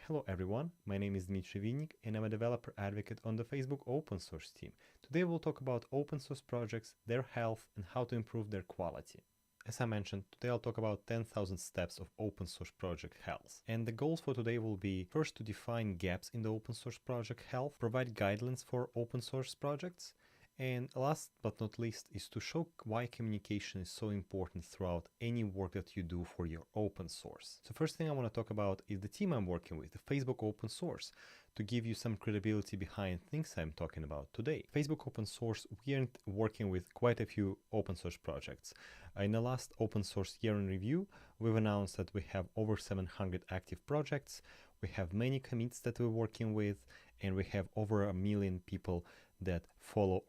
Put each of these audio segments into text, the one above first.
Hello everyone, my name is Dmitry Vinnik and I'm a developer advocate on the Facebook open source team. Today we'll talk about open source projects, their health and how to improve their quality. As I mentioned, today I'll talk about 10,000 steps of open source project health. And the goals for today will be first to define gaps in the open source project health, provide guidelines for open source projects, and last but not least is to show why communication is so important throughout any work that you do for your open source. So first thing I want to talk about is the team I'm working with, the Facebook open source, to give you some credibility behind things I'm talking about today. Facebook open source, we are working with quite a few open source projects. In the last open source year in review, we've announced that we have over 700 active projects. We have many commits that we're working with, and we have over 1 million people that follow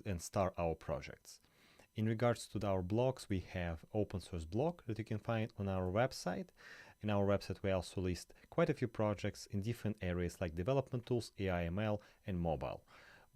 and start our projects. In regards to our blogs, we have open source blog that you can find on our website. In our website, we also list quite a few projects in different areas like development tools, AI, ML, and mobile.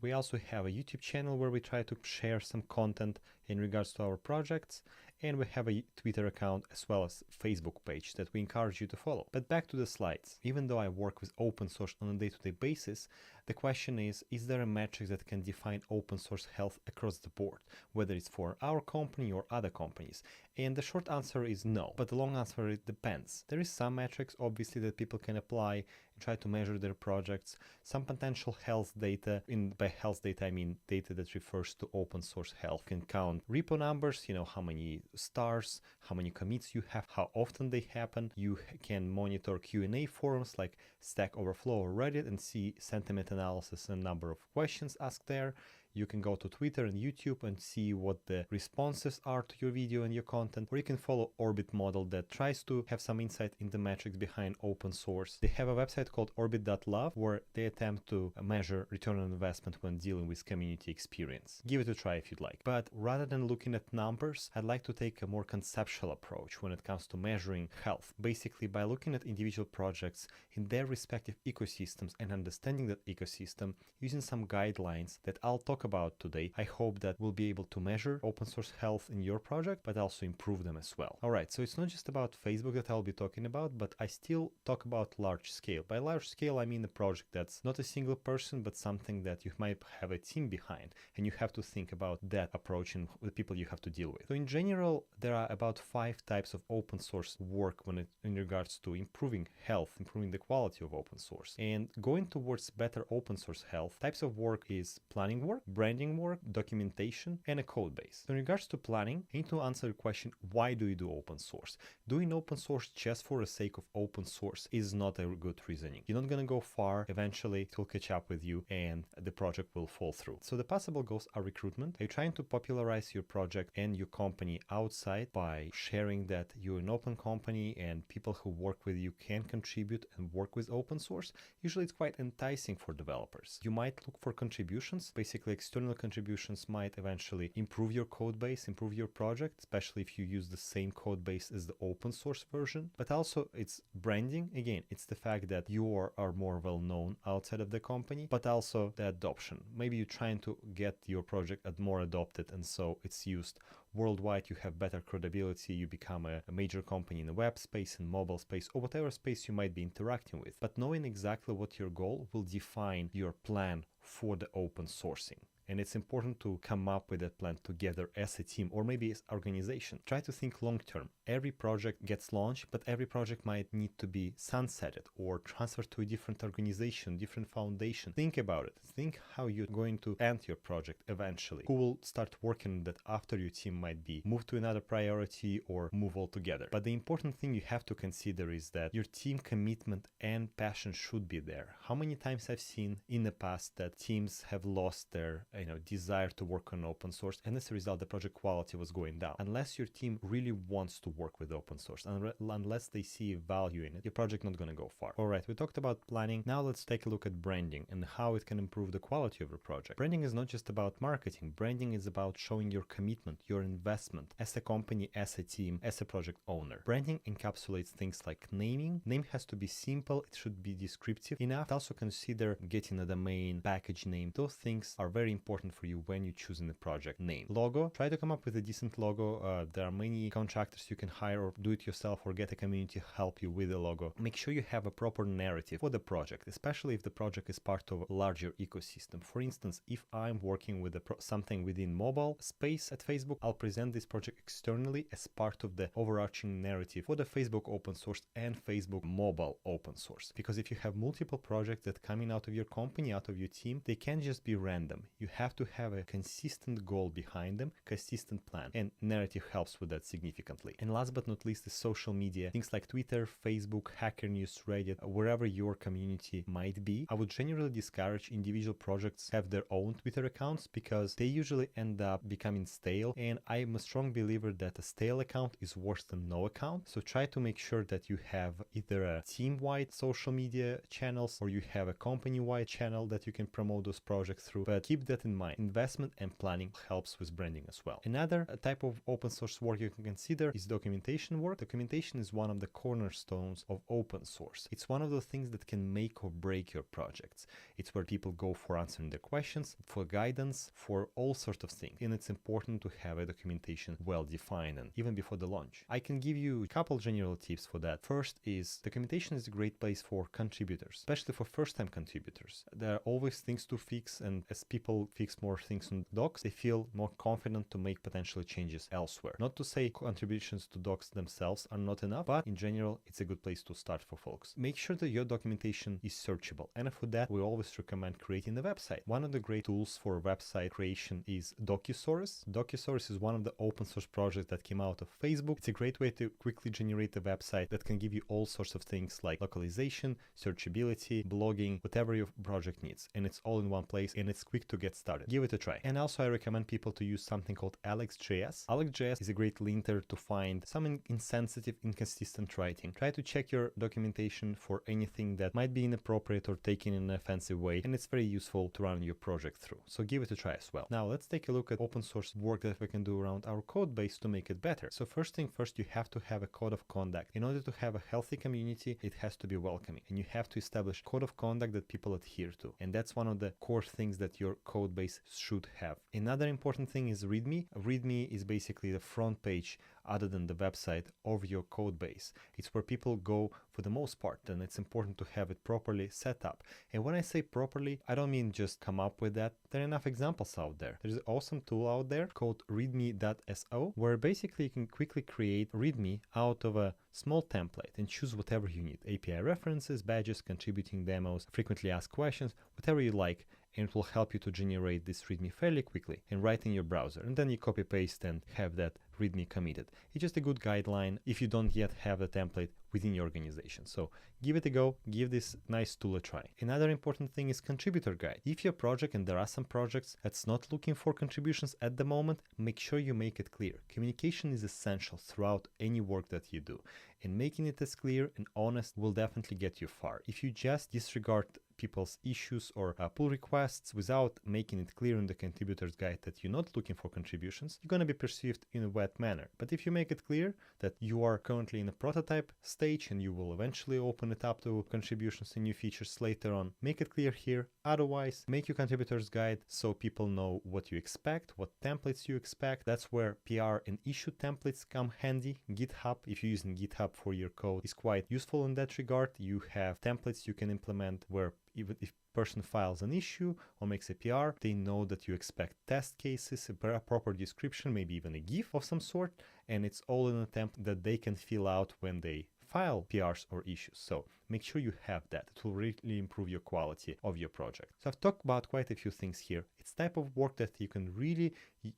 We also have a YouTube channel where we try to share some content in regards to our projects, and we have a Twitter account as well as Facebook page that we encourage you to follow. But back to the slides. Even though I work with open source on a day-to-day basis, the question is there a metric that can define open source health across the board, whether it's for our company or other companies? And the short answer is no, but the long answer, it depends. There is some metrics obviously that people can apply and try to measure their projects, some potential health data. By health data I mean data that refers to open source health. You can count repo numbers, how many stars, how many commits you have, how often they happen. You can monitor Q&A forums like Stack Overflow or Reddit and see sentiment analysis and number of questions asked there. You can go to Twitter and YouTube and see what the responses are to your video and your content, or you can follow Orbit model that tries to have some insight in the metrics behind open source. They have a website called orbit.love where they attempt to measure return on investment when dealing with community experience. Give it a try if you'd like. But rather than looking at numbers, I'd like to take a more conceptual approach when it comes to measuring health, basically by looking at individual projects in their respective ecosystems and understanding that ecosystem using some guidelines that I'll talk about today. I hope that we'll be able to measure open source health in your project, but also improve them as well. All right, so it's not just about Facebook that I'll be talking about, but I still talk about large scale. By large scale, I mean a project that's not a single person, but something that you might have a team behind, and you have to think about that approach and the people you have to deal with. So in general, there are about 5 types of open source work in regards to improving health, improving the quality of open source. And going towards better open source health, types of work is planning work, branding work, documentation, and a code base. So in regards to planning, I need to answer the question, why do you do open source? Doing open source just for the sake of open source is not a good reasoning. You're not going to go far. Eventually, it will catch up with you and the project will fall through. So the possible goals are recruitment. Are you trying to popularize your project and your company outside by sharing that you're an open company and people who work with you can contribute and work with open source? Usually it's quite enticing for developers. You might look for contributions. Basically, external contributions might eventually improve your code base, improve your project, especially if you use the same code base as the open source version. But also it's branding. Again, it's the fact that you are more well known outside of the company, but also the adoption. Maybe you're trying to get your project more adopted and so it's used worldwide, you have better credibility, you become a major company in the web space and mobile space or whatever space you might be interacting with. But knowing exactly what your goal will define your plan for the open sourcing. And it's important to come up with that plan together as a team or maybe as organization. Try to think long term. Every project gets launched, but every project might need to be sunsetted or transferred to a different organization, different foundation. Think about it. Think how you're going to end your project eventually. Who will start working on that after your team might be moved to another priority or move altogether. But the important thing you have to consider is that your team commitment and passion should be there. How many times I've seen in the past that teams have lost their desire to work on open source, and as a result the project quality was going down. Unless your team really wants to work with open source, unless they see value in it, your project not going to go far. All right, we talked about planning. Now let's take a look at branding and how it can improve the quality of your project. Branding is not just about marketing. Branding is about showing your commitment, your investment as a company, as a team, as a project owner. Branding encapsulates things like naming. Name has to be simple. It should be descriptive enough. Also consider getting a domain, package name. Those things are very important important for you when you're choosing the project name. Logo, try to come up with a decent logo. There are many contractors you can hire or do it yourself or get a community help you with the logo. Make sure you have a proper narrative for the project, especially if the project is part of a larger ecosystem. For instance, if I'm working with something within mobile space at Facebook, I'll present this project externally as part of the overarching narrative for the Facebook open source and Facebook mobile open source. Because if you have multiple projects that coming out of your company, out of your team, they can't just be random. You have to have a consistent goal behind them, consistent plan, and narrative helps with that significantly. And last but not least is social media, things like Twitter, Facebook, Hacker News, Reddit, wherever your community might be. I would generally discourage individual projects have their own Twitter accounts because they usually end up becoming stale, and I'm a strong believer that a stale account is worse than no account. So try to make sure that you have either a team-wide social media channels or you have a company-wide channel that you can promote those projects through, but keep that in mind. Investment and planning helps with branding as well. Another type of open source work you can consider is documentation work. Documentation is one of the cornerstones of open source. It's one of those things that can make or break your projects. It's where people go for answering their questions, for guidance, for all sorts of things. And it's important to have a documentation well defined and even before the launch. I can give you a couple general tips for that. First is documentation is a great place for contributors, especially for first-time contributors. There are always things to fix, and as people fix more things on docs, they feel more confident to make potential changes elsewhere. Not to say contributions to docs themselves are not enough, but in general, it's a good place to start for folks. Make sure that your documentation is searchable, and for that, we always recommend creating a website. One of the great tools for website creation is Docusaurus. Docusaurus is one of the open source projects that came out of Facebook. It's a great way to quickly generate a website that can give you all sorts of things like localization, searchability, blogging, whatever your project needs. And it's all in one place and it's quick to get started. Give it a try. And also I recommend people to use something called Alex.js. Alex.js is a great linter to find some insensitive, inconsistent writing. Try to check your documentation for anything that might be inappropriate or taken in an offensive way, and it's very useful to run your project through. So give it a try as well. Now let's take a look at open source work that we can do around our code base to make it better. So first thing first, you have to have a code of conduct. In order to have a healthy community, it has to be welcoming, and you have to establish code of conduct that people adhere to. And that's one of the core things that your code base should have. Another important thing is README. README is basically the front page other than the website of your code base. It's where people go for the most part, and it's important to have it properly set up. And when I say properly, I don't mean just come up with that. There are enough examples out there. There's an awesome tool out there called readme.so, where basically you can quickly create README out of a small template and choose whatever you need. API references, badges, contributing demos, frequently asked questions, whatever you like, and it will help you to generate this README fairly quickly and right in your browser. And then you copy paste and have that README committed. It's just a good guideline if you don't yet have the template within your organization. So give it a go, give this nice tool a try. Another important thing is contributor guide. If your project, and there are some projects that's not looking for contributions at the moment, make sure you make it clear. Communication is essential throughout any work that you do, and making it as clear and honest will definitely get you far. If you just disregard people's issues or pull requests without making it clear in the contributors guide that you're not looking for contributions, you're going to be perceived in a wet manner. But if you make it clear that you are currently in a prototype stage and you will eventually open it up to contributions and new features later on, make it clear here. Otherwise, make your contributors guide so people know what you expect, what templates you expect. That's where PR and issue templates come handy. GitHub, if you're using GitHub for your code, is quite useful in that regard. You have templates you can implement where even if person files an issue or makes a PR, they know that you expect test cases, a proper description, maybe even a GIF of some sort, and it's all in an attempt that they can fill out when they file PRs or issues. So make sure you have that. It will really improve your quality of your project. So I've talked about quite a few things here. It's type of work that you can really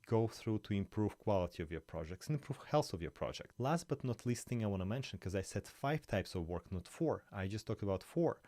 go through to improve quality of your projects and improve health of your project. Last but not least thing I want to mention, because I said 5 types of work, not 4. I just talked about 4.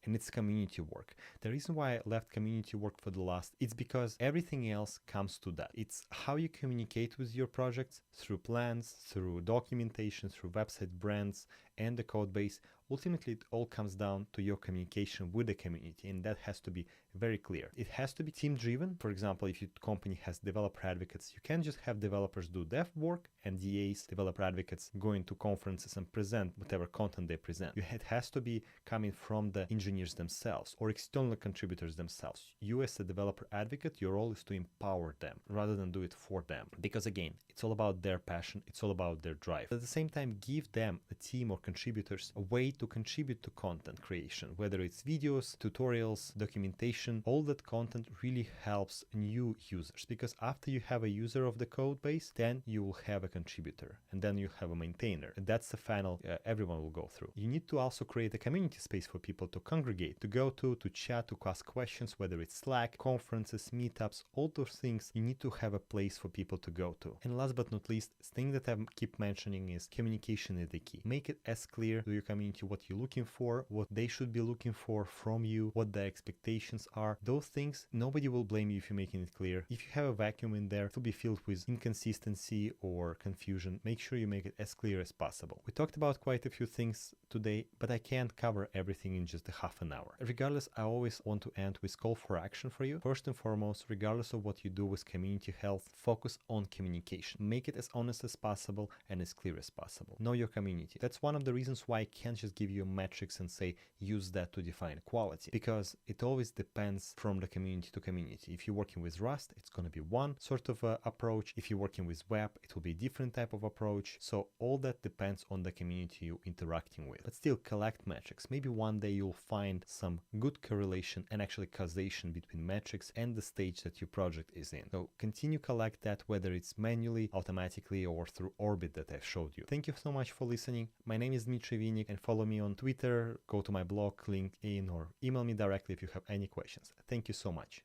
And it's community work. The reason why I left community work for the last, it's because everything else comes to that. It's how you communicate with your projects through plans, through documentation, through website brands, and the code base, ultimately it all comes down to your communication with the community, and that has to be very clear. It has to be team driven. For example, if your company has developer advocates, you can't just have developers do dev work and DAs, developer advocates, going to conferences and present whatever content they present. It has to be coming from the engineers themselves or external contributors themselves. You as a developer advocate, your role is to empower them rather than do it for them. Because again, it's all about their passion, it's all about their drive. At the same time, give them, a team or contributors, a way to contribute to content creation, whether it's videos, tutorials, documentation. All that content really helps new users, because after you have a user of the code base, then you will have a contributor, and then you have a maintainer. And that's the final everyone will go through. You need to also create a community space for people to congregate, to go to chat, to ask questions, whether it's Slack, conferences, meetups, all those things. You need to have a place for people to go to. And last but not least, thing that I keep mentioning is communication is the key. Make it as clear to your community what you're looking for, what they should be looking for from you, what their expectations are. Those things, nobody will blame you if you're making it clear. If you have a vacuum in there, it will be filled with inconsistency or confusion. Make sure you make it as clear as possible. We talked about quite a few things today, but I can't cover everything in just a half an hour. Regardless, I always want to end with call for action for you. First and foremost, regardless of what you do with community health, focus on communication. Make it as honest as possible and as clear as possible. Know your community. That's one of the reasons why I can't just give you metrics and say use that to define quality, because it always depends from the community to community. If you're working with Rust, it's going to be one sort of approach. If you're working with web, it will be a different type of approach. So all that depends on the community you're interacting with. But still, collect metrics. Maybe one day you'll find some good correlation and actually causation between metrics and the stage that your project is in. So continue collect that, whether it's manually, automatically, or through Orbit that I've showed you. Thank you so much for listening. My name is Dmitry Vinnik, and follow me on Twitter, go to my blog, LinkedIn, or email me directly if you have any questions. Thank you so much.